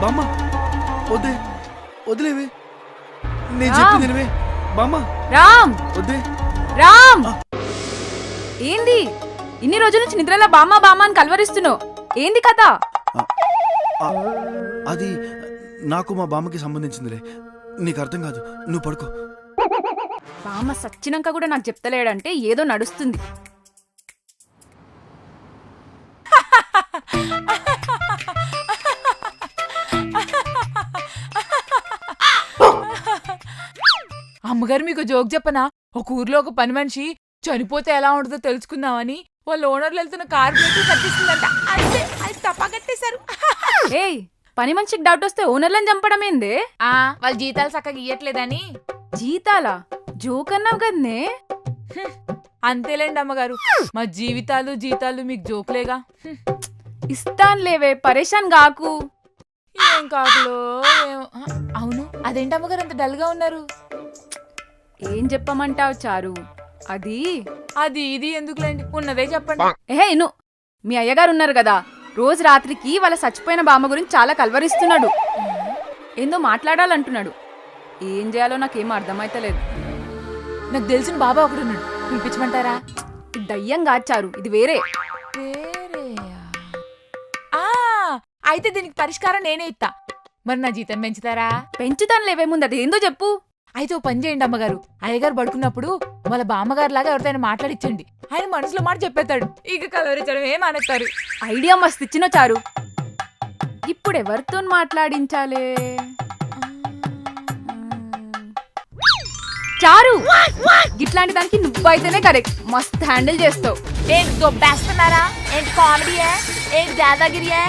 బామ్మ వద్దే, వదిలేవే, నేను చెప్పింది వినవే బామ్మ. రామ్ వద్దే. రామ్, ఏంది ఇన్ని రోజుల నుంచి నిద్రలో బామ్మ బామ్మ అని కలవరిస్తున్నావు? ఏంది కథ? అది నాకు మా బామ్మకి సంబంధించిందిలే, నీకు అర్థం కాదు. నువ్వు పడుకో. బామ్మ సచ్చినాక కూడా నాకు చెప్తలేడంటే ఏదో నడుస్తుంది. అమ్మగారు మీకు జోక్ చెప్పనా? ఒక ఊర్లో ఒక పని మనిషి చనిపోతే ఎలా ఉంటుందో తెలుసుకుందామని వాళ్ళ ఓనర్లు వెళ్తున్న కారు పెట్టి కట్టిస్తుందంట. అంటే అది తప్ప కట్టేశారు. ఏయ్, పని మనిషికి డౌట్ వస్తే ఓనర్లను చంపడం ఏందే? వాళ్ళ జీతాలు చక్కగా ఇయ్యట్లేదని. జీతాలా? జోక్ అన్నావు కదనే. అంతేలేండి అమ్మగారు, మా జీతాలు మీకు జోకులేగా. ఇస్తాన్లేవే, పరేషాన్ కాకు. ఏం కాకులో ఏమో. అవును, అదేంటి అమ్మగారు అంత డల్ గా ఉన్నారు? ఏం చెప్పమంటావు చారు? అది ఇది ఎందుకులేండి, ఉన్నదే చెప్పండి. ఇను, మీ అయ్యగారు ఉన్నారు కదా, రోజు రాత్రికి వాళ్ళ చచ్చిపోయిన బామ్మ గురించి చాలా కలవరిస్తున్నాడు. ఏందో మాట్లాడాలంటున్నాడు. ఏం చేయాలో నాకేం అర్థమైతలేదు. నాకు తెలిసిన బాబా ఒకడు ఉన్నాడు, పిలిపించమంటారా? దయ్యం కాచారు, ఇది వేరే. అయితే దీనికి పరిష్కారం నేనే ఇస్తా. మరి నా జీతం పెంచుతారా? పెంచుతాను లేవే, ముందు అది ఏందో చెప్పు. అయితే ఓ పని చేయండి అమ్మగారు, అయ్యగారు పడుకున్నప్పుడు వాళ్ళ బామ్మగారు లాగా ఎవరితో మాట్లాడిచ్చండి. ఆయన మనసులో మాట చెప్పేస్తాడు, ఇక కలవరించడం ఏమనేస్తారు. ఐడియా మస్తు ఇచ్చినో చారు. ఇప్పుడు ఎవరితో మాట్లాడించాలే? చారు, ఇట్లాంటి దానికి నువ్వైతేనే కరెక్ట్, మస్త్ హ్యాండిల్ చేస్తావు. ఏంటి దొబ్బేస్తున్నారా? ఏంటి కామెడీయా? ఏంటి దాదాగిరియా?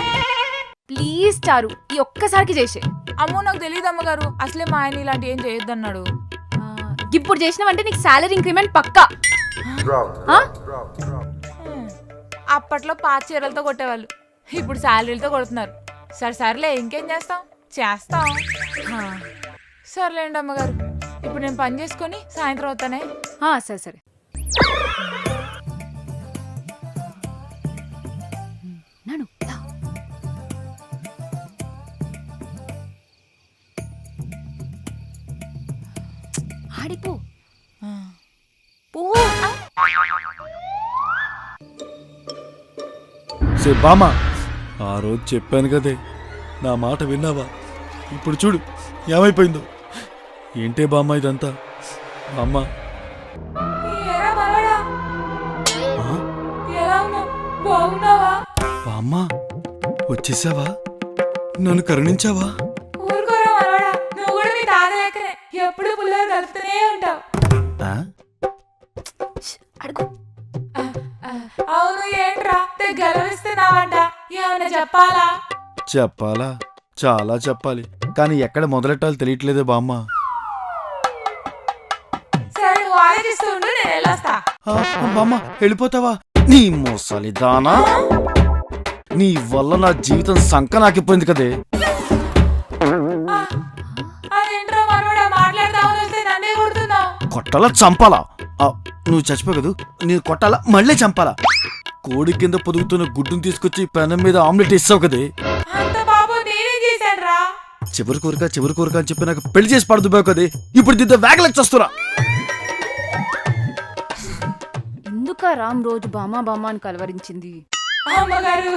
ప్లీజ్ చారు, ఈ ఒక్కసారికి చేసే. అమ్మో నాకు తెలియదు అమ్మగారు, అసలే మా ఆయన ఇలాంటి ఏం చేయొద్దన్నాడు. ఇప్పుడు చేసినావంటే నీకు శాలరీ ఇంక్రిమెంట్ పక్కా. అప్పట్లో పాత చీరలతో కొట్టేవాళ్ళు, ఇప్పుడు శాలరీలతో కొడుతున్నారు. సరేలే, ఇంకేం చేస్తాం. సర్లేండి అమ్మగారు, ఇప్పుడు నేను పని చేసుకొని సాయంత్రం అవుతానే. సరే. ఆడిపో బామ్మ, ఆ రోజు చెప్పాను కదే, నా మాట విన్నావా? ఇప్పుడు చూడు ఏమైపోయిందో. ఏంటే బామ్మ ఇదంతా? బామ్మ బామ్మ, వచ్చేసావా? నన్ను కరుణించావా? ఎప్పుడు పుల్లలు కలుపుతూనే ఉంటావు. అవును, ఏంట్రా గెలవిస్తున్నావంట? ఏమైనా చెప్పాలా? చాలా చెప్పాలి, కానీ ఎక్కడ మొదలెట్టాలో తెలియట్లేదే బామ్మ. సరే, నువ్వు ఆలోచిస్తుండు, నేను వెళ్ళొస్తా. బామ్మ వెళ్ళిపోతావా? నీ మోసాలి దానా, నీ వల్ల నా జీవితం సంక నాకిపోయింది కదే. కొట్టాలా చంపాలా? నువ్వు చచ్చిపో కదూ, నేను కొట్టాలా మళ్ళీ చంపాలా? కోడి కింద పొదుగుతున్న గుడ్డును తీసుకొచ్చి పెనం మీద ఆమ్లెట్ ఇస్తావు కదే. చివరి కోరిక అని చెప్పి నాకు పెళ్లి చేసి పడుతుబావు కదే. ఇప్పుడు దిద్ద వేగలకి చస్తురా. ఎందుక రామ్ రోజు బామ్మ అని కలవరించింది? అమ్మగారు,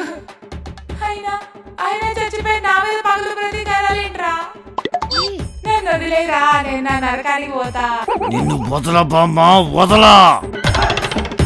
అయినా చచ్చిపోయి నా మీద పగులు ప్రతీకారాలేంట్రా? నన్ను వదిలేరా, నేను నా నరకానికి పోతా. నిన్ను వదలా బామ్మ, వదలా.